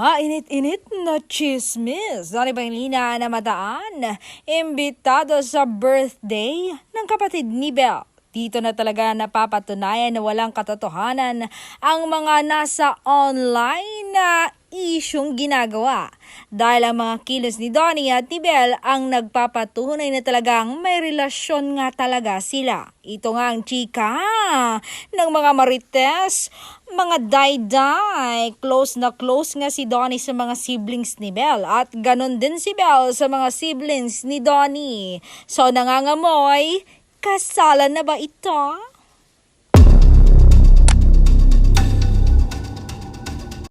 Mainit-init na chismis. Dani Banglina na mataan, imbitado sa birthday ng kapatid ni Belle. Dito na talaga napapatunayan na walang katotohanan ang mga nasa online na isyong ginagawa. Dahil ang mga kilos ni Donnie at ni Belle ang nagpapatunay na talagang may relasyon nga talaga sila. Ito nga ang chika ng mga marites, mga day-day. Close na close nga si Donnie sa mga siblings ni Belle at ganon din si Belle sa mga siblings ni Donnie. So nangangamoy, kasalan na ba ito?